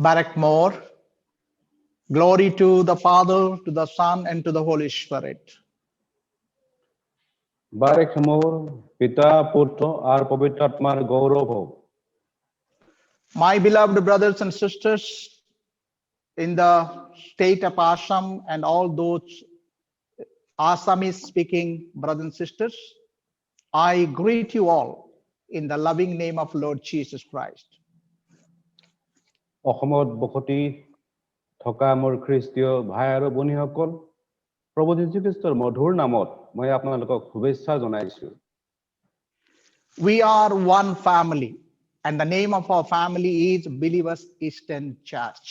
Barak more. Glory to the Father, to the Son, and to the Holy Spirit. Barek মোর পিতা পুত্র আর পবিত্র আত্মার গৌরব হোক। My beloved brothers and sisters in the state of Assam and all those Assamese speaking brothers and sisters, I greet you all in the loving name of Lord Jesus Christ. অসমত বসতি থকা মোৰ খ্ৰীষ্টীয় ভাই আৰু ভনীসকল, প্ৰভু যীশুখ্ৰীষ্টৰ মধুৰ নামত মই আপোনালোকক শুভেচ্ছা জনাইছো। We are one family, and the name of our family is Believers Eastern Church.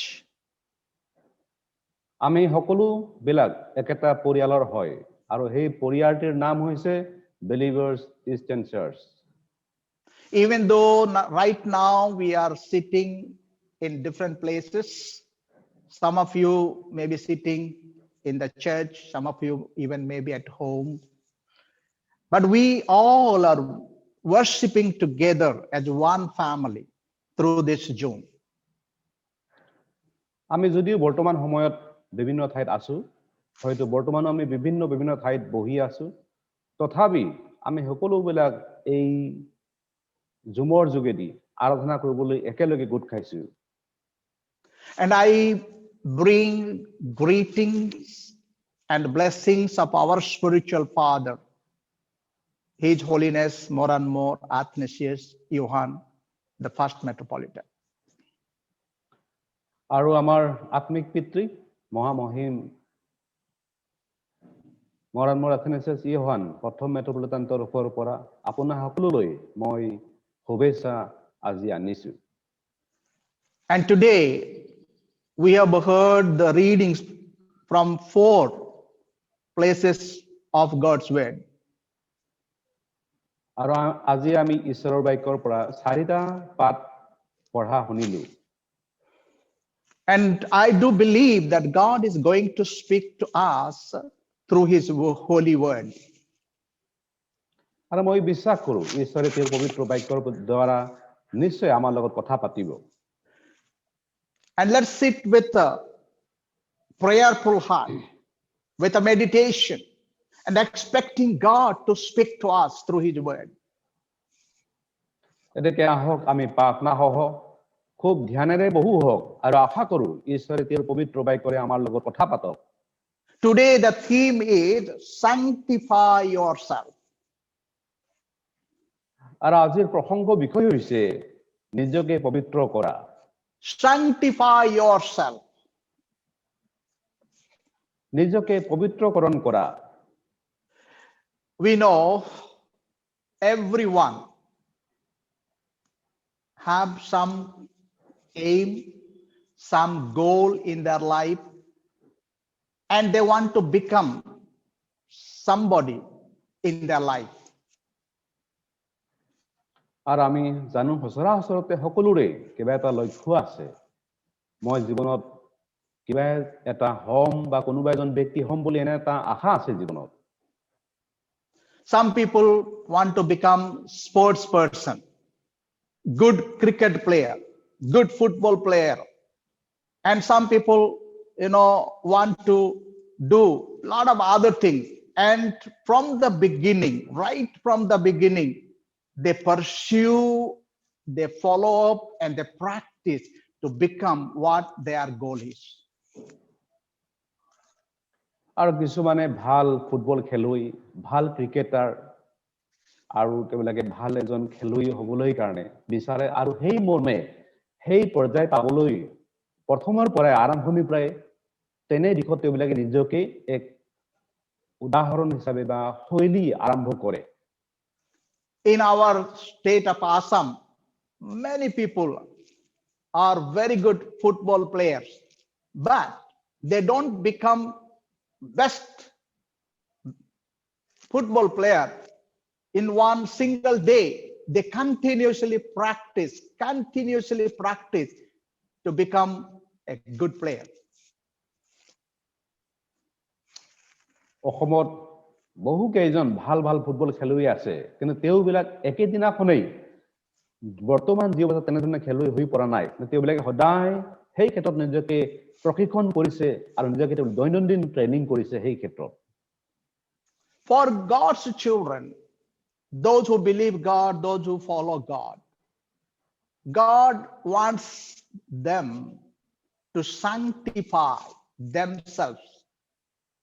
আমি সকলো বিলাক একেটা পৰিয়ালৰ হয় আৰু সেই পৰিয়ালটিৰ নাম হৈছে Believers Eastern Church. Even though right now we are sitting in different places, some of you may be sitting in the church, some of you even maybe at home, but we all are worshiping together as one family through this Zoom. আমি যদিও বৰ্তমান সময়ত বিভিন্ন ঠাইত আছো, হয়তো বৰ্তমান আমি বিভিন্ন ঠাইত বহি আছো, তথাপি আমি সকলোবিলাক এই জুমৰ যোগেদি আৰাধনা কৰিবলৈ একেলগে গোট খাইছো। And I bring greetings and blessings of our spiritual father, His Holiness more and more Athanasius Johann, the first Metropolitan. আৰু আমাৰ আত্মিক পিতৃ মহামহিম মৰাণমৰ আথেনেছিয়াছ ইয়োহান প্ৰথম মেট্ৰপলিটান তৰফৰ পৰা আপোনাৰ সকলোলৈ মই শুভেচ্ছা আজি আনিছো। And today we have heard the readings from 4 places of God's word. আৰু আজি আমি ঈশ্বৰৰ বাক্যৰ পৰা 4টা পাঠ পঢ়া শুনিলো। And I do believe that God is going to speak to us through His holy word. আৰু মই বিশ্বাস কৰো ঈশ্বৰে তেওঁৰ পবিত্ৰ বাক্যৰ দ্বাৰা নিশ্চয় আমাৰ লগত কথা পাতিব। And let's sit with a prayerful heart, with a meditation, and expecting God to speak to us through His word. এতেকে আহক আমি প্ৰাৰ্থনা সহ খুব ধ্যানেৰে বহু হওক আৰু আশা কৰো ঈশ্বৰে তেওঁৰ পবিত্ৰ বাক্যৰে আমাৰ লগত কথা পাতক। Today the theme is sanctify yourself. আৰু আজিৰ প্ৰসংগ বিষয় হৈছে নিজকে পবিত্ৰ কৰা। Sanctify yourself. নিজকে পবিত্ৰকৰণ কৰা। We know everyone have some aim, some goal in their life, and they want to become somebody in their life. আৰু আমি জানো সচৰাচৰতে সকলোৰে কিবা এটা লক্ষ্য আছে। মই জীৱনত কিবা এটা হম বা কোনোবা এজন ব্যক্তি হম বুলি এনে এটা আশা আছে জীৱনত। Some people want to become sports person, good cricket player, good football player, and some people want to do a lot of other things. And from the beginning, right from the beginning, they pursue, they follow up, and they practice to become what their goal is. আৰু কিছুমানে ভাল football খেলুৱৈ, ভাল cricketer আৰু তেওঁলোকে ভাল এজন খেলুৱৈ হ'বলৈ কাৰণে বিচাৰে আৰু সেই মৰ্মে সেই পৰ্যায় পাবলৈ প্ৰথমৰ পৰাই আৰম্ভণিৰ পৰাই তেনে দিশত তেওঁলোকে নিজকে এক উদাহৰণ হিচাপে বা শৈলী আৰম্ভ কৰে। In our state of Assam, many people are very good football players, but they don't become best football player in one single day. They continuously practice to become a good player. অসমত বহু কেইজন ভাল football খেলুৱৈ আছে, কিন্তু তেওঁবিলাক একেদিনাখনেই বৰ্তমান যি অৱস্থা তেনেধৰণে খেলুৱৈ হৈ পৰা নাই। তেওঁবিলাকে সদায় সেই ক্ষেত্ৰত নিজকে প্ৰশিক্ষণ কৰিছে আৰু নিজকে দৈনন্দিন ট্ৰেইনিং কৰিছে সেই ক্ষেত্ৰত For God's children, those who believe God, those who follow God, God wants them to sanctify themselves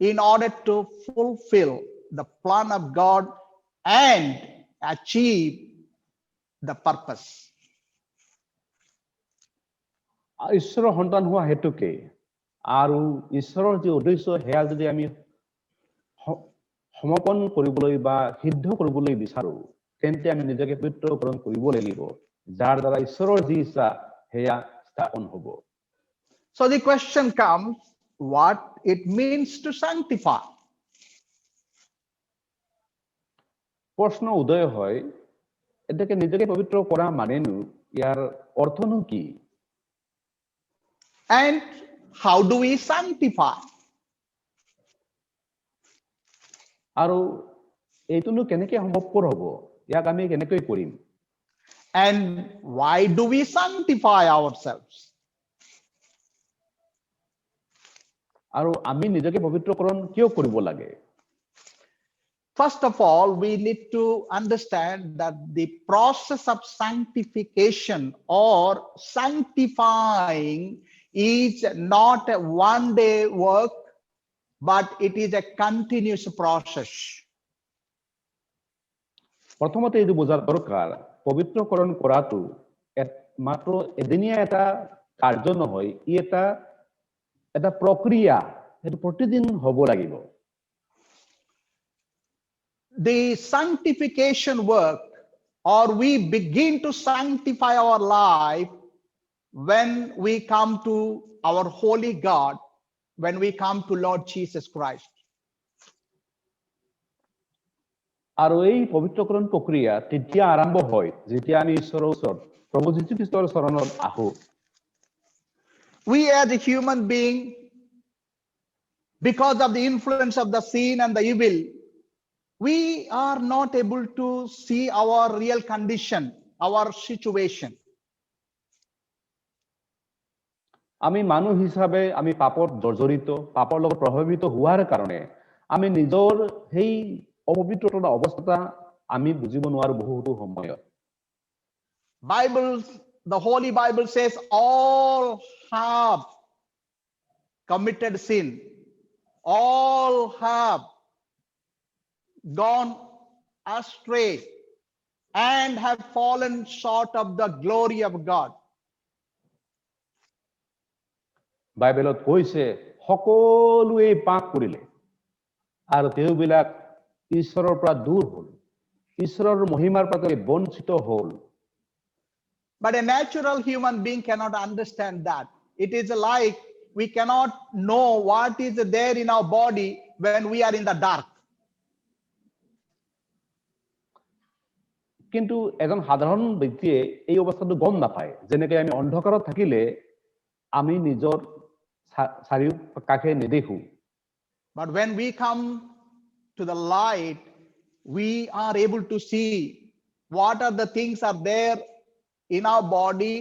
in order to fulfill the plan of God and achieve the purpose. ঈশ্বৰৰ সন্তান হোৱা হেতুকে আৰু ঈশ্বৰৰ যি উদ্দেশ্য সেয়া যদি আমি সমৰ্পণ কৰিবলৈ বা সিদ্ধ কৰিবলৈ বিচাৰো তেন্তে আমি নিজকে পবিত্ৰকৰণ কৰিব লাগিব যাৰ দ্বাৰা ঈশ্বৰৰ যি ইচ্ছা সেয়া স্থাপন হ'ব So the question comes, what it means to sanctify? প্ৰশ্ন উদয় হয় এটাকে নিজকে পবিত্ৰ কৰা মানেনো ইয়াৰ অৰ্থনো কি And how do we sanctify? আৰু এইটোনো কেনেকৈ সম্ভৱপৰ হ'ব ইয়াক আমি কেনেকৈ কৰিম And why do we sanctify ourselves? আৰু আমি নিজকে পবিত্ৰকৰণ কিয় কৰিব লাগে First of all, we need to understand that the process of sanctification or sanctifying is not a one-day work, but it is a continuous process. প্ৰথমতে এইটো বুজাৰ দৰকাৰ পবিত্ৰকৰণ কৰাটো মাত্ৰ এদিনীয়া এটা কাৰ্য নহয় ই এটা প্ৰক্ৰিয়া সেইটো প্ৰতিদিন হ'ব লাগিব The sanctification work, or we begin to sanctify our life when we come to our holy God, when we come to Lord Jesus Christ. আৰু এই পবিত্ৰকৰণ প্ৰক্ৰিয়া তেতিয়া আৰম্ভ হয় যেতিয়া আমি ঈশ্বৰৰ ওচৰত প্ৰভু যীশুখ্ৰীষ্টৰ চৰণত আহো We as a human being, because of the influence of the sin and the evil, we are not able to see our real condition, our situation. আমি মানুহ হিচাপে আমি পাপত জৰ্জৰিত পাপৰ লগত প্ৰভাৱিত হোৱাৰ কাৰণে আমি নিজৰ সেই অপবিত্ৰতা অৱস্থা আমি বুজিব নোৱাৰো বহুতো সময়ত The Holy Bible says all have committed sin. All have gone astray and have fallen short of the glory of God. বাইবেলত কৈছে সকলোৱে পাপ কৰিলে আৰু তেওঁবিলাক ঈশ্বৰৰ পৰা দূৰ হ'ল ঈশ্বৰৰ মহিমাৰ পৰা বঞ্চিত হ'ল But a natural human being cannot understand that. It is like we cannot know what is there in our body when we are in the dark. কিন্তু এজন সাধাৰণ ব্যক্তিয়ে এই অৱস্থাটো গম নাপায় যেনেকৈ আমি অন্ধকাৰত থাকিলে আমি নিজৰ চাৰিওকাষে নেদেখো But when we come to the light, we are able to see what are the things are there in our body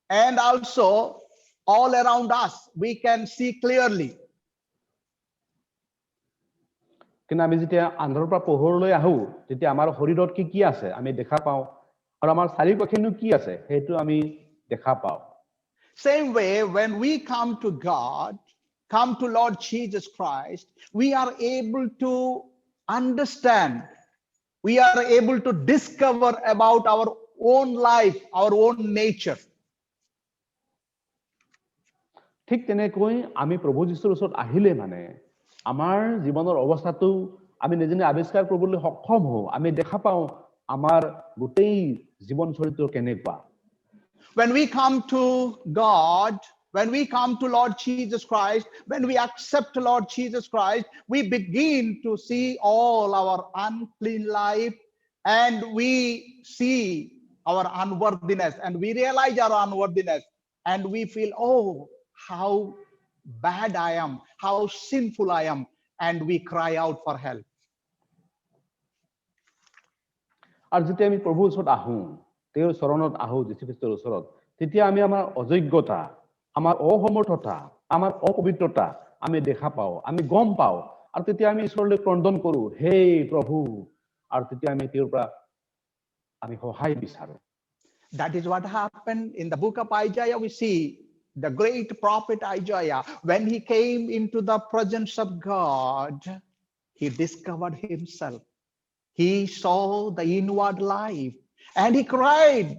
and also all around us. We can see clearly. কিন্তু আমি যেতিয়া আন্ধাৰৰ পৰা পোহৰলৈ আহো তেতিয়া আমাৰ শৰীৰত কি কি আছে আমি দেখা পাওঁ আৰু আমাৰ চাৰিওকাষেনো কি আছে সেইটো আমি দেখা পাওঁ Same way, when we come to God, come to Lord Jesus Christ, we are able to understand, we are able to discover about our own life, our own nature. ঠিক তেনেকৈ আমি প্ৰভু যীশুৰ ওচৰত আহিলে মানে আমাৰ জীৱনৰ অৱস্থাটো আমি নিজে আৱিষ্কাৰ কৰিবলৈ সক্ষম হওঁ আমি দেখা পাওঁ আমাৰ গোটেই জীৱন চৰিত্ৰ কেনেকুৱা When we come to God, when we come to Lord Jesus Christ, when we accept Lord Jesus Christ, we begin to see all our unclean life and we see our unworthiness and we realize our unworthiness and we feel, oh, how bad I am, how sinful I am, and we cry out for help. আৰু যেতিয়া আমি প্ৰভুৰ ওচৰত আহোঁ তেওঁৰ চৰণত আহোঁ যীশুখ্ৰীষ্টৰ ওচৰত তেতিয়া আমি আমাৰ অযোগ্যতা আমাৰ অসমৰ্থতা, আমাৰ অপবিত্ৰতা আমি দেখা পাওঁ, আমি গম পাওঁ, আৰু তেতিয়া আমি ঈশ্বৰলৈ ক্ৰন্দন কৰোঁ, হে প্ৰভু, আৰু তেতিয়া আমি তেওঁৰ পৰা আমি সহায় বিচাৰোঁ। That is what happened in the book of Isaiah. We see the great prophet Isaiah, when he came into the presence of God, he discovered himself. He saw the inward life and he cried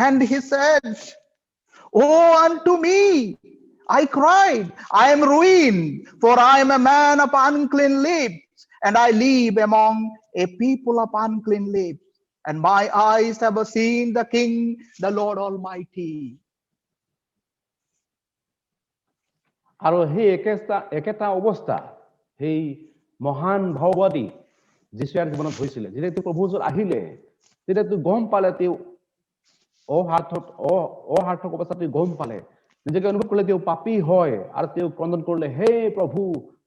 and he said, "Oh, unto me, I cried, I am ruined, for I am a man of unclean lips, and I live among a people of unclean lips. And my eyes have seen the King, the Lord Almighty." আৰু সেই একেটা অৱস্থা সেই মহান ভাৱবাদী যীশুৰ জীৱনত হৈছিলে। যেতিয়া তেওঁ প্ৰভুৰ ওচৰত আহিলে, তেতিয়া তেওঁ গম পালে, তেওঁ অসাৰ্থক অৱস্থাত তেওঁ গম পালে, নিজকে অনুভৱ কৰিলে তেওঁ পাপী হয়, আৰু তেওঁ ক্ৰন্দন কৰিলে, হে প্ৰভু,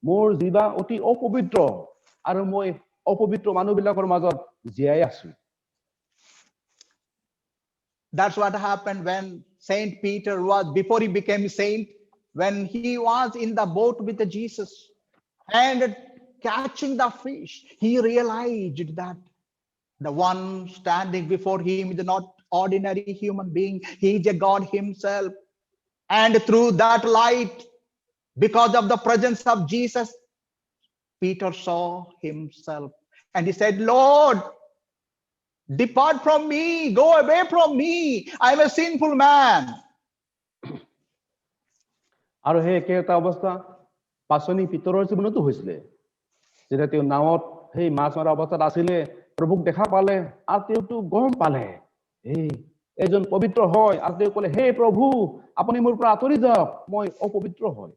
মোৰ জিভা অতি অপবিত্ৰ, আৰু মই অপবিত্ৰ মানুহবিলাকৰ মাজত জীয়াই আছো। That's what happened when Saint Peter was, before he became saint, when he was in the boat with Jesus and catching the fish, he realized that the one standing before him is not ordinary human being. He is a God himself. And through that light, because of the presence of Jesus, Peter saw himself and he said, "Lord, depart from me, go away from me, I am a sinful man." আৰু সেই একেটা অৱস্থা পাচনি পিতৰৰ জীৱনতো হৈছিলে। যেতিয়া তেওঁ নাৱত সেই মাছ মৰা অৱস্থাত আছিলে, প্ৰভুক দেখা পালে, আৰু তেওঁতো গম পালে এজন পবিত্ৰ হয়, আৰু তেওঁ ক'লে, হে প্ৰভু, আপুনি মোৰ পৰা আঁতৰি যাওক, মই অপবিত্ৰ হয়।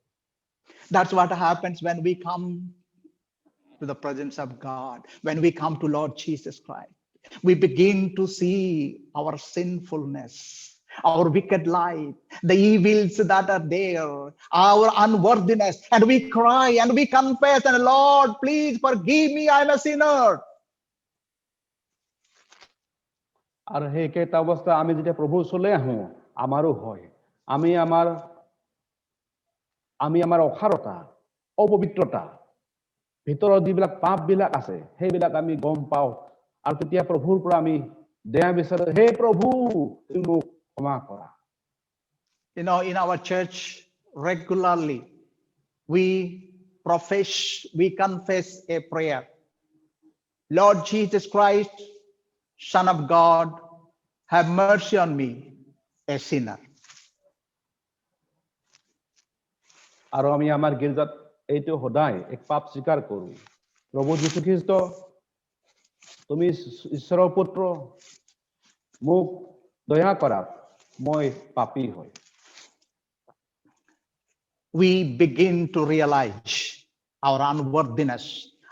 That's what happens when we come to the presence of God, when we come to Lord Jesus Christ. We begin to see our sinfulness, our wicked life, the evils that are there, our unworthiness, and we cry and we confess, and Lord, please forgive me, I am a sinner. আৰু সেই একেটা অৱস্থা আমি যেতিয়া প্ৰভুৰ ওচৰলৈ আহো, আমাৰো হয়। আমি আমাৰ অসাৰতা, অপবিত্ৰতা, ভিতৰত যিবিলাক পাপবিলাক আছে, সেইবিলাক আমি গম পাওঁ, আৰু তেতিয়া প্ৰভুৰ পৰা আমি দয়া বিচাৰো, হে প্ৰভু, তুমি মোক ক্ষমা কৰা। You know, in our church regularly we confess a prayer. Lord Jesus Christ, Son of God, have mercy on me, a sinner. আৰু আমি আমাৰ গীৰ্জাত এইটো সদায় এক পাপ স্বীকাৰ কৰো, প্ৰভু যীশুখ্ৰীষ্ট, তুমি ঈশ্বৰৰ পুত্ৰ, মোক দয়া কৰা, মই পাপী হয়। We begin to realize our unworthiness,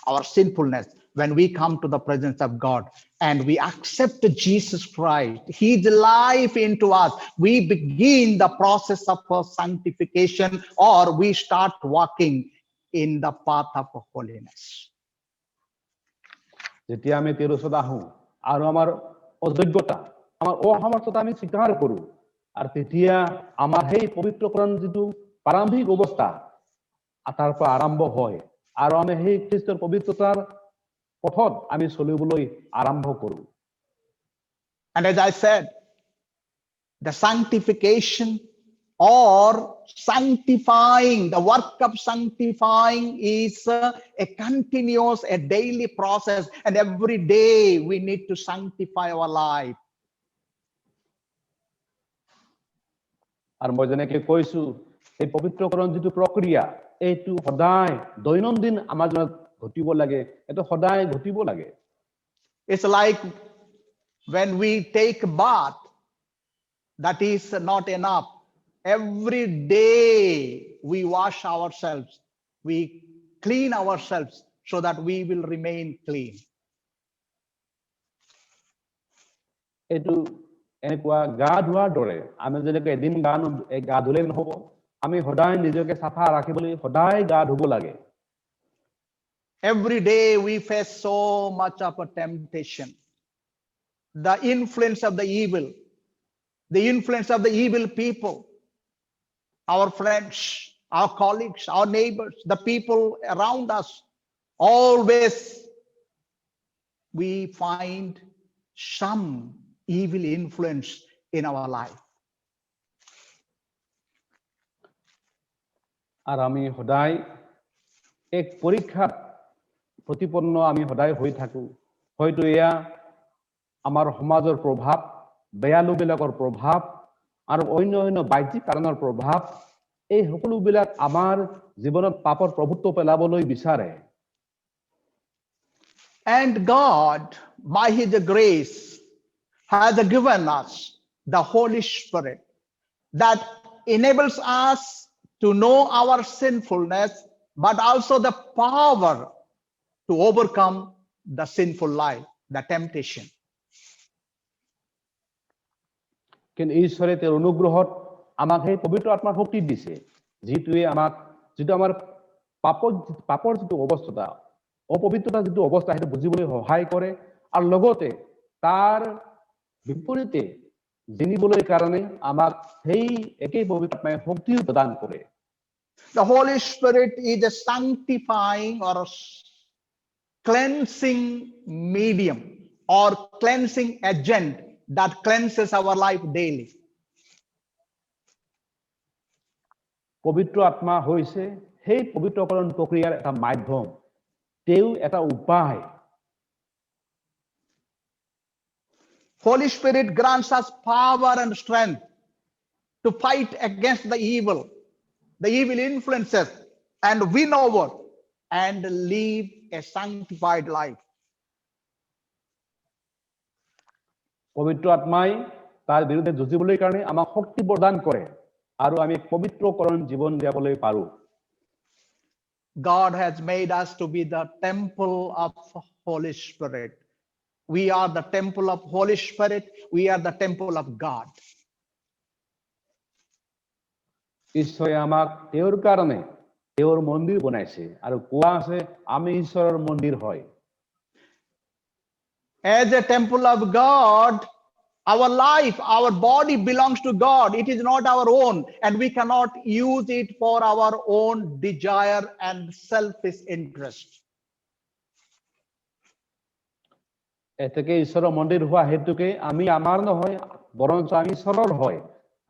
our sinfulness, when we come to the presence of God and we accept Jesus Christ, his life into us. We begin the process of sanctification, or we start walking in the path of holiness. যেতিয়া আমি তেওঁৰ ওচৰত আহো আৰু আমাৰ অযোগ্যতা, আমাৰ অসমৰ্থতা আমি স্বীকাৰ কৰো, আৰু তেতিয়া আমাৰ সেই পবিত্ৰকৰণ যিটো প্ৰাৰম্ভিক অৱস্থা তাৰ পৰা আৰম্ভ হয়, আৰু আমি সেই খ্ৰীষ্টৰ পবিত্ৰতাৰ পথত আমি চলিবলৈ আৰম্ভ কৰো। And as I said, the sanctification or sanctifying, the work of sanctifying is a continuous, a daily process, and every day we need to sanctify our life. আৰু মই যেনেকৈ কৈছো, এই পবিত্ৰকৰণ যিটো প্ৰক্ৰিয়া, এইটো সদায় দৈনন্দিন আমাৰ জীৱনত ঘটিব লাগে, এইটো সদায় ঘটিব লাগে। It's like when we take a bath, that is not enough. Every day we wash ourselves, we clean ourselves so that we will remain clean. এইটো এনেকুৱা গা ধোৱাৰ দৰে, আমি যেনেকৈ এদিন গা ধুলে নহব, আমি সদায় নিজকে চাফা ৰাখিবলৈ সদায় গা ধুব লাগে। Every day we face so much of a temptation, the influence of the evil people, our friends, our colleagues, our neighbors, the people around us, always we find some evil influence in our life. আর আমি সদায় এক পৰীক্ষাত প্ৰতিপন্ন আমি সদায় হৈ থাকো হয়তো এয়া আমাৰ সমাজৰ প্ৰভাৱ বেয়া লোকবিলাকৰ প্ৰভাৱ আৰু অন্য অন্য বাহ্যিক কাৰণৰ প্ৰভাৱ এই সকলোবিলাক আমাৰ জীৱনত পাপৰ প্ৰভুত্ব পেলাবলৈ বিচাৰে And God, by His grace, has given us the Holy Spirit that enables us to know our sinfulness, but also the power to overcome the sinful life, the temptation. কিন্তু ঈশ্বৰে তেওঁৰ অনুগ্ৰহত আমাক সেই পবিত্ৰ আত্মাৰ শক্তি দিছে যিটোৱে আমাক যিটো আমাৰ পাপৰ যিটো অৱস্থা অপবিত্ৰতা যিটো অৱস্থা সেইটো বুজিবলৈ সহায় কৰে আৰু লগতে তাৰ বিপৰীতে জানিবলৈ কাৰণে আমাক সেই একেই পবিত্ৰ আত্মাই শক্তি প্ৰদান কৰে The Holy Spirit is a sanctifying or a cleansing medium or cleansing agent that cleanses our life daily. পবিত্ৰ আত্মা হৈছে সেই পবিত্ৰকৰণ প্ৰক্ৰিয়াৰ এটা মাধ্যম তেওঁ এটা উপায় Holy Spirit grants us power and strength to fight against the evil influences, and win over and live a sanctified life. পবিত্ৰ আত্মাই তাৰ বিৰুদ্ধে যুঁজিবলৈ কাৰণে আমাক শক্তি প্ৰদান কৰে আৰু আমি পবিত্ৰকৰণ জীৱন যাবলৈ পাৰো God has made us to be the temple of Holy Spirit. We are the temple of Holy Spirit. We are the temple of God. ঈশ্বৰে আমাক তেওঁৰ কাৰণে তেওঁৰ মন্দিৰ বনাইছে আৰু কোৱা আছে আমি ঈশ্বৰৰ মন্দিৰ হয় As a temple of God, our life, our body belongs to God. It is not our own, and we cannot use it for our own desire and selfish interest. এতেকে ঈশ্বৰৰ মন্দিৰ হোৱা হেতুকে আমি আমাৰ নহয় বৰঞ্চ আমি ঈশ্বৰৰ হয়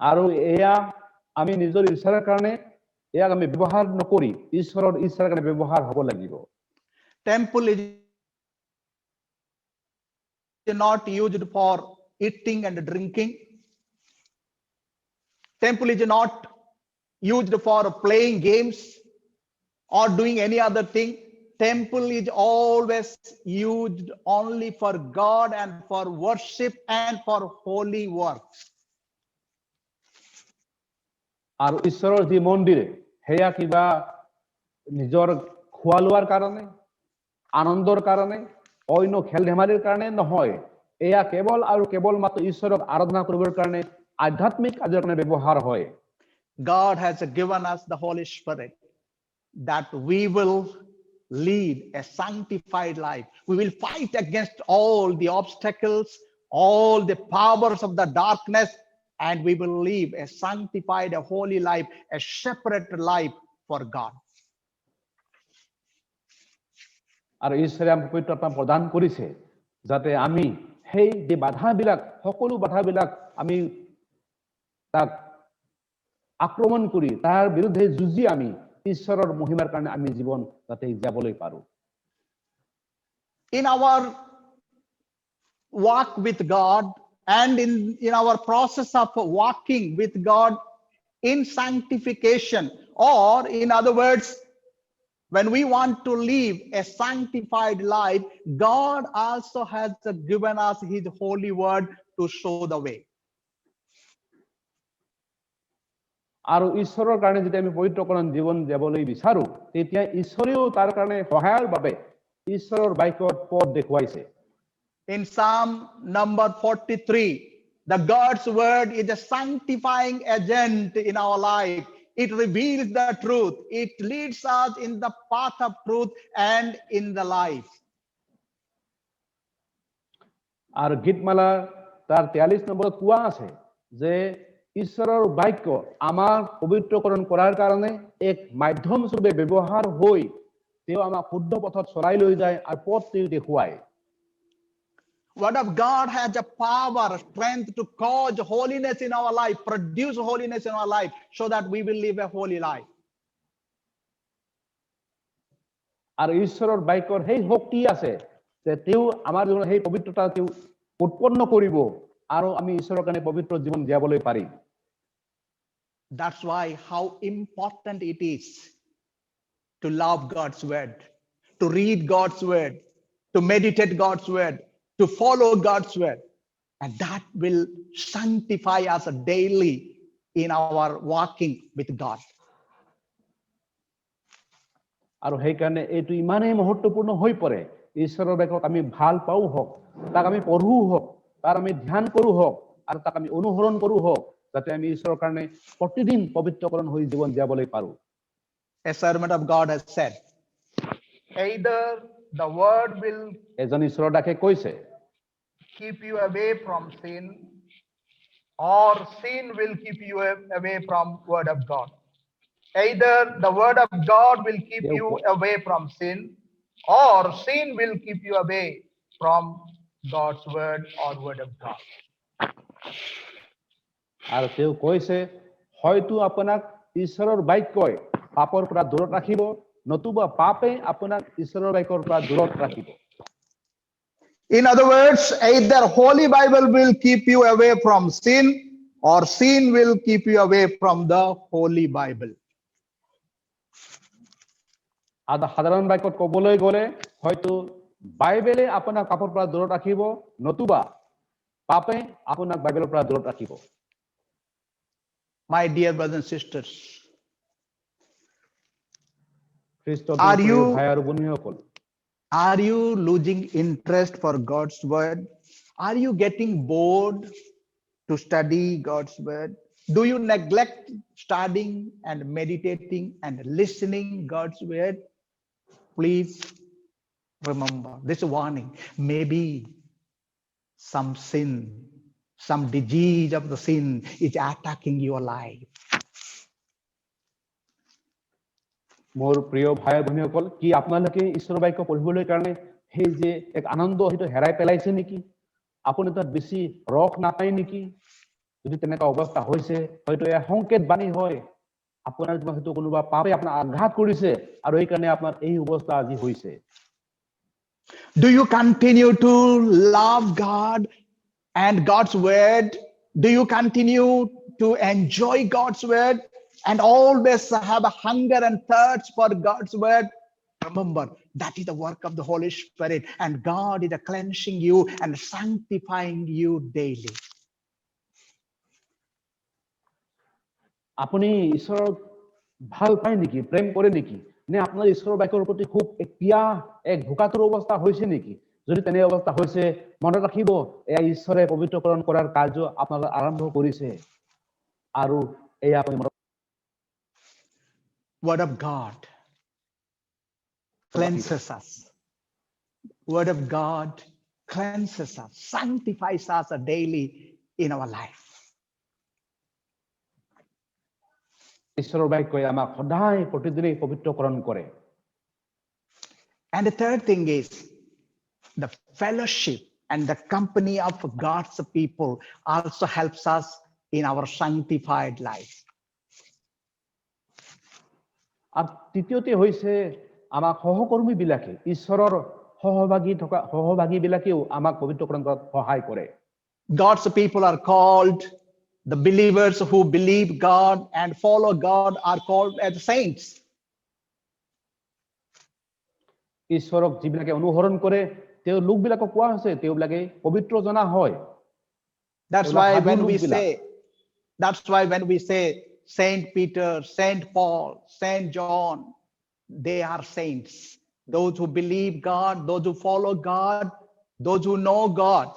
আৰু এয়া আমি নিজৰ ঈশ্বৰৰ কাৰণে ইয়াক আমি ব্যৱহাৰ নকৰি ঈশ্বৰৰ কাৰণে ব্যৱহাৰ হ'ব লাগিব Temple is not used for eating and drinking. Temple is not used for playing games or doing any other thing. Temple is always used only for God and for worship and for holy works. আৰু ঈশ্বৰৰ যি মন্দিৰ হেয়া কিবা নিজৰ খোৱা লোৱাৰ কাৰণে আনন্দৰ কাৰণে অন্য খেল ধেমালিৰ কাৰণে নহয় এয়া কেৱল আৰু কেৱল মাত্ৰ ঈশ্বৰক আৰাধনা কৰিবৰ কাৰণে আধ্যাত্মিক কাৰ্যৰ কাৰণে ব্যৱহাৰ হয় God has given us the Holy Spirit that we will lead a sanctified life. We will fight against all the obstacles, all the powers of the darkness, and we will live a sanctified, a holy life, a separate life for God. আৰু ঈশ্বৰে আমাক পবিত্ৰ আত্মা প্ৰদান কৰিছে যাতে আমি সেই যে বাধাবিলাক সকলো বাধাবিলাক আমি তাক আক্ৰমণ কৰি তাৰ বিৰুদ্ধে যুঁজি আমি ঈশ্বৰৰ মহিমাৰ কাৰণে আমি জীৱন যাতে যাবলৈ পাৰো In our walk with God and in our process of walking with God in sanctification, or in other words, when we want to live a sanctified life, God also has given us His holy word to show the way. আৰু ঈশ্বৰৰ কাৰণে যেতিয়া আমি পবিত্ৰকৰণ জীৱন যাবলৈ বিচাৰো তেতিয়া ঈশ্বৰেও তাৰ কাৰণে সহায়ৰ বাবে ঈশ্বৰৰ বাক্যত পথ দেখুৱাইছে In Psalm number 43, the God's word is a sanctifying agent in our life. It reveals the truth. It leads us in the path of truth and in the life. আৰু গীতমালা তাৰ 43 নম্বৰত কোৱা আছে যে ঈশ্বৰৰ বাক্য আমাক পবিত্ৰকৰণ কৰাৰ কাৰণে এক মাধ্যম স্বৰূপে ব্যৱহাৰ হৈ তেওঁ আমাক শুদ্ধ পথত চলাই লৈ যায় আৰু পথ তেওঁ দেখুৱায় Word of God has a power, strength to cause holiness in our life, produce holiness in our life, so that we will live a holy life. আৰু ঈশ্বৰৰ বাক্যৰ সেই শক্তি আছে যে তেওঁ আমাৰ জীৱনত সেই পবিত্ৰতা তেওঁ উৎপন্ন কৰিব আৰু আমি ঈশ্বৰৰ কাৰণে পবিত্ৰ জীৱন জীয়াবলৈ পাৰিম That's why how important it is to love God's word, to read God's word, to meditate God's word, to follow God's word. And that will sanctify us daily in our walking with God. আৰু সেইকাৰণে এইটো ইমানেই মহত্বপূৰ্ণ হৈ পৰে ঈশ্বৰৰ বাক্যক আমি ভাল পাওঁ হওক তাক আমি পঢ়ো হওক তাৰ আমি ধ্যান কৰো হওক আৰু তাক আমি অনুসৰণ কৰো হওক যাতে আমি ঈশ্বৰৰ কাৰণে প্ৰতিদিন পবিত্ৰকৰণ হৈ জীৱন জীয়াবলৈ পাৰো A servant of God has said, either the word will এজন ঈশ্বৰৰ দাসে কৈছে keep you away from sin, or sin will keep you away from word of God. Either the word of God will keep you away from sin, or sin will keep you away from God's word or word of God. আৰু তেওঁ কৈছে হয়তো আপোনাক ঈশ্বৰৰ বাক্যই পাপৰ পৰা দূৰত ৰাখিব নতুবা পাপে আপোনাক ঈশ্বৰৰ বাক্যৰ পৰা দূৰত ৰাখিব In other words, either Holy Bible will keep you away from sin, or sin will keep you away from the Holy Bible. সাধাৰণ বাক্যত ক'বলৈ গ'লে হয়তো বাইবেলে আপোনাক পাপৰ পৰা দূৰত ৰাখিব নতুবা পাপে আপোনাক বাইবেলৰ পৰা দূৰত ৰাখিব My dear brothers and sisters, are you losing interest for God's word? Are you getting bored to study God's word? Do you neglect studying and meditating and listening God's word? Please remember this warning. Maybe some sin, some disease of the sin is attacking your life. মোৰ প্ৰিয় ভাই ভনীসকল কি আপোনালোকে ঈশ্বৰৰ বাক্য পঢ়িবলৈ কাৰণে সেই যে এক আনন্দ সেইটো হেৰাই পেলাইছে নেকি আপুনি তাত বেছি ৰস নাপায় নেকি যদি তেনেকুৱা অৱস্থা হৈছে হয়তো এই সংকেত বাণী হয় আপোনাৰ জীৱনত হয়তো কোনোবা পাপে আপোনাক আঘাত কৰিছে আৰু এই কাৰণে আপোনাৰ এই অৱস্থা আজি হৈছে Do you continue to love God and God's word? Do you continue to enjoy God's word and always have a hunger and thirst for God's word? Remember, that is the work of the Holy Spirit, and God is cleansing you and sanctifying you daily. আপুনি ঈশ্বৰক ভাল পায় নেকি প্ৰেম কৰে নেকি নে আপোনাৰ ঈশ্বৰৰ বাক্যৰ প্ৰতি খুব এক পিয়াহ এক ভোকাতুৰ অৱস্থা হৈছে নেকি যদি তেনে অৱস্থা হৈছে মনত ৰাখিব এয়া ঈশ্বৰে পবিত্ৰকৰণ কৰাৰ কাৰ্য আপোনালোকে আৰম্ভ কৰিছে আৰু এয়া আপুনি Word of God cleanses us. Word of God cleanses us, sanctifies us daily in our life. ঈশ্বৰৰ বাক্যই আমাক সদায় প্ৰতিদিনে পবিত্ৰকৰণ কৰে And the third thing is the fellowship and the company of God's people also helps us in our sanctified life. আৰু তৃতীয়তে হৈছে আমাক সহকৰ্মী বিলাকে ঈশ্বৰৰ সহভাগী বিলাকেও আমাক পবিত্ৰকৰণ কৰাত সহায় কৰে God's people are called, the believers who believe God and follow God are called as saints. ঈশ্বৰক যিবিলাকে অনুসৰণ কৰে তেওঁ লোকবিলাকক কোৱা হৈছে তেওঁবিলাকে পবিত্ৰ জনা হয় That's why when we say Saint Peter, Saint Paul, Saint John, they are saints. Those who believe God, those who follow God, those who know God,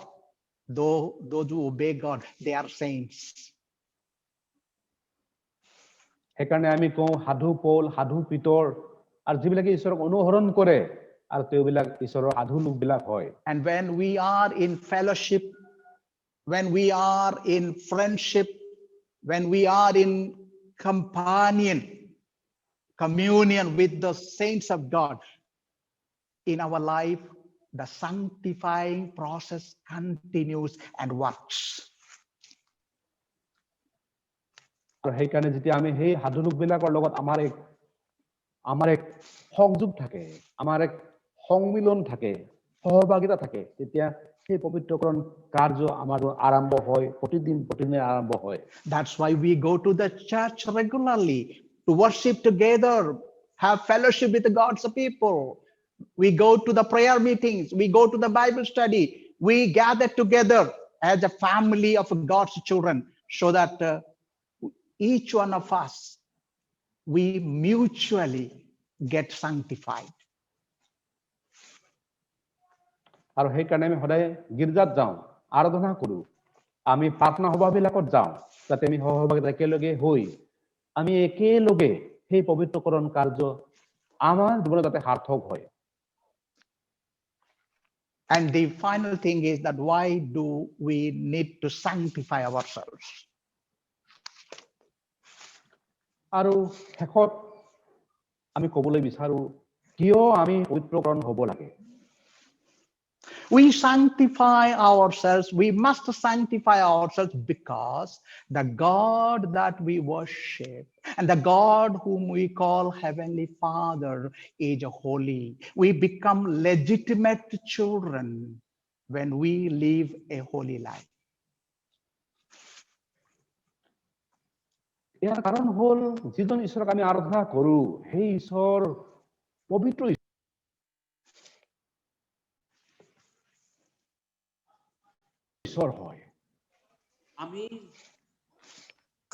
those who obey God, they are saints. সেইকাৰণে আমি কওঁ সাধু Paul সাধু পিতৰ আৰু যিবিলাকে ঈশ্বৰক অনুসৰণ কৰে আৰু তেওঁবিলাক ঈশ্বৰৰ সাধু লোকবিলাক হয় And when we are in fellowship, when we are in friendship when we are in communion with the saints of God in our life, the sanctifying process continues and works. আৰু সেইকাৰণে যেতিয়া আমি সেই সাধুলোকবিলাকৰ লগত আমাৰ এক সংযোগ থাকে, আমাৰ এক সংমিলন থাকে, সহভাগিতা থাকে, তেতিয়া সেই পবিত্ৰকৰণ কাৰ্য আমাৰ আৰম্ভ হয়, প্ৰতিদিনে আৰম্ভ হয়। That's why we go to the church regularly to worship together, have fellowship with God's people. We go to the prayer meetings, we go to the Bible study, we gather together as a family of God's children so that each one of us, we mutually get sanctified. আৰু সেইকাৰণে আমি সদায় গীৰ্জাত যাওঁ, আৰাধনা কৰোঁ, আমি প্ৰাৰ্থনা সভাবিলাকত যাওঁ, যাতে আমি সহভাগিতা একেলগে হৈ আমি একেলগে সেই পবিত্ৰকৰণ কাৰ্য আমাৰ জীৱনত যাতে সাৰ্থক হয়। And the final thing is that why do we need to sanctify ourselves? আৰু শেষত আমি ক'বলৈ বিচাৰো কিয় আমি পবিত্ৰকৰণ হ'ব লাগে। We sanctify ourselves, we must sanctify ourselves because the God that we worship and the God whom we call Heavenly Father is holy. We become legitimate children when we live a holy life. ইয়াৰ কাৰণ হ'ল যিজন ঈশ্বৰক আমি আৰাধনা কৰো সেই ঈশ্বৰ পবিত্ৰ ঈশ্বৰ হয়। আমি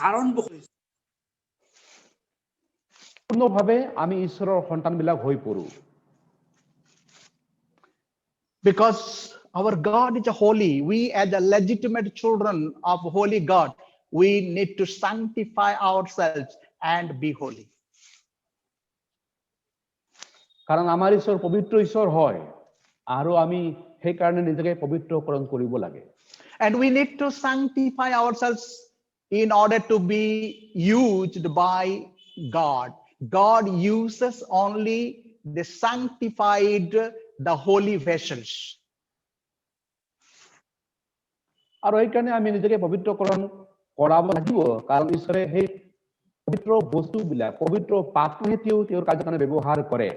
কাৰণ পূৰ্ণভাৱে আমি ঈশ্বৰৰ সন্তানবিলাক হৈ পৰো। Because our God is holy, we as the legitimate children of holy God, we need to sanctify ourselves and be holy. কাৰণ আমাৰ ঈশ্বৰ পবিত্ৰ ঈশ্বৰ হয় আৰু আমি সেইকাৰণে নিজকে পবিত্ৰকৰণ কৰিব লাগে। And we need to sanctify ourselves in order to be used by God. God uses only the sanctified, the holy vessels. আৰু এইকাৰণে আমি নিজকে পবিত্ৰকৰণ কৰাব লাগিব কাৰণ ঈশ্বৰে সেই পবিত্ৰ বস্তুবিলাক পবিত্ৰ পাত্ৰহে তেওঁৰ কাৰ্যৰ কাৰণে ব্যৱহাৰ কৰে।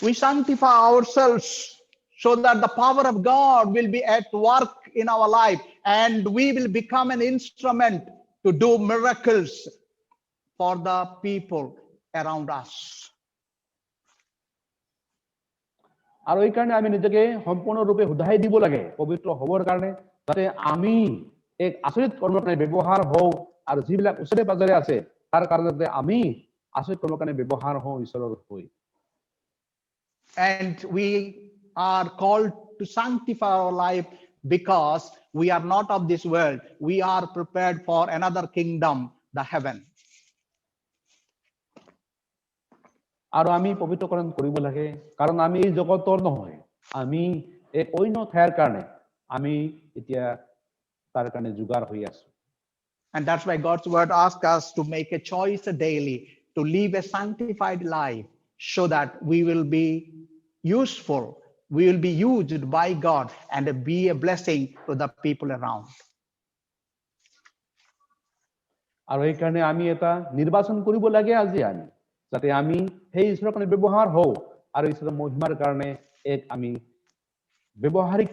We sanctify ourselves so that the power of God will be at work in our life and we will become an instrument to do miracles for the people around us. আৰু এইকাৰণে আমি নিজকে সম্পূৰ্ণৰূপে শুধাই দিব লাগে পবিত্ৰ হ'বৰ কাৰণে যাতে আমি এক আচৰিত কৰ্মৰ কাৰণে ব্যৱহাৰ হওঁ আৰু যিবিলাক ওচৰে পাজৰে আছে তাৰ কাৰণে যাতে আমি আচৰিত কৰ্মৰ কাৰণে ব্যৱহাৰ হওঁ ঈশ্বৰৰ হৈ। And we are called to sanctify our life because we are not of this world. We are prepared for another kingdom, the heaven. আৰু আমি পবিত্ৰকৰণ কৰিব লাগে কাৰণ আমি এই জগতৰ নহয়, আমি এক অন্য ঠাইৰ কাৰণে আমি এতিয়া তাৰ কাৰণে যোগাৰ হৈ আছো। And that's why God's word asks us to make a choice daily to live a sanctified life so that we will be useful, we will be used by God and be a blessing to the people around. আৰু এইকাৰণে আমি এটা নিৰ্বাচন কৰিব লাগে আজি আমি যাতে আমি সেই ঈশ্বৰৰ কাৰণে ব্যৱহাৰ হওঁ আৰু ঈশ্বৰৰ মহিমাৰ কাৰণে এক আমি ব্যৱহাৰিক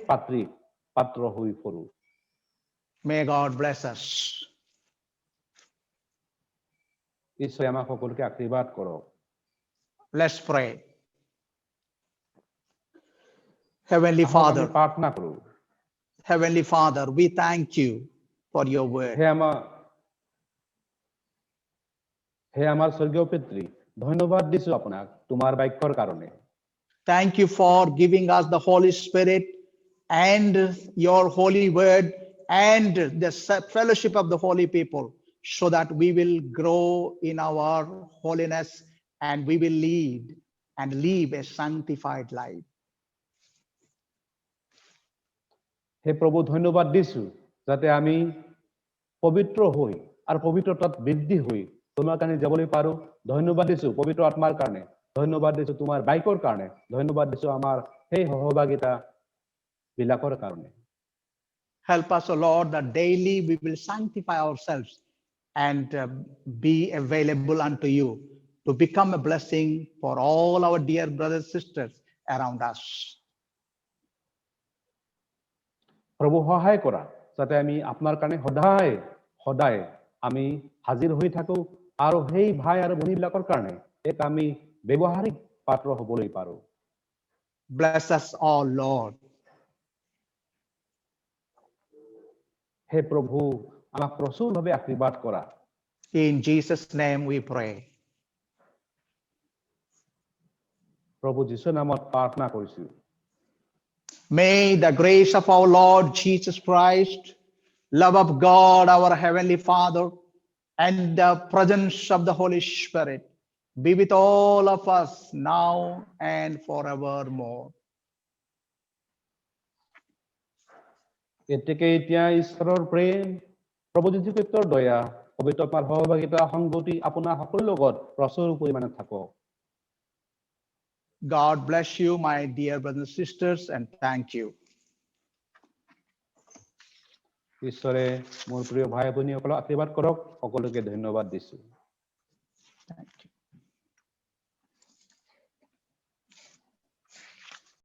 পাত্ৰ হৈ পৰো। May God bless us. ঈশ্বৰে আমাক সকলোকে আশীৰ্বাদ কৰক। Let's pray. Heavenly Father, প্ৰাৰ্থনা কৰো। Heavenly Father, we thank you for your word. হে আমাৰ স্বৰ্গীয় পিতৃ, ধন্যবাদ দিছো আপোনাক তোমাৰ বাক্যৰ কাৰণে। Thank you for giving us the Holy Spirit and your holy word and the fellowship of the holy people so that we will grow in our holiness and we will lead and live a sanctified life. হে প্ৰভু ধন্যবাদ দিছো যাতে আমি পবিত্ৰ হৈ আৰু পবিত্ৰতাত বৃদ্ধি হৈ তোমাৰ কাৰণে যাবলৈ পাৰো ধন্যবাদ দিছো পবিত্ৰ আত্মাৰ কাৰণে ধন্যবাদ দিছো তোমাৰ বাইকৰ কাৰণে ধন্যবাদ দিছো আমাৰ সেই সহভাগিতা বিলাকৰ কাৰণে Help us, O Lord, that daily we will sanctify ourselves and be available unto you to become a blessing for all our dear brothers and sisters around us. প্ৰভু সহায় কৰা যাতে আমি আপোনাৰ কাৰণে সদায় সদায় আমি হাজিৰ হৈ থাকো আৰু সেই ভাই আৰু ভনীবিলাকৰ কাৰণে এক আমি ব্যৱহাৰিক পাত্ৰ হ'বলৈ পাৰো Bless us all, Lord. হে প্ৰভু আমাক প্ৰচুৰভাৱে আশীৰ্বাদ কৰা In Jesus' name we pray. প্ৰভু যীশুৰ নামত প্ৰাৰ্থনা কৰিছো May the grace of our Lord Jesus Christ, love of God, our Heavenly Father, and the presence of the Holy Spirit be with all of us now and forevermore. এতেকে এতিয়া ঈশ্বৰৰ প্ৰেম প্ৰভু যীশু খ্ৰীষ্টৰ দয়া পবিত্ৰ আত্মাৰ সহভাগিতা সংগতি আপোনাৰ সকলোৰ লগত প্ৰচুৰ পৰিমাণে থাকক God bless you, my dear brothers and sisters, and thank you. ঈশ্বৰে মোৰ প্ৰিয় ভাই ভনীসকলক আশীৰ্বাদ কৰক সকলোকে ধন্যবাদ দিছো Thank you.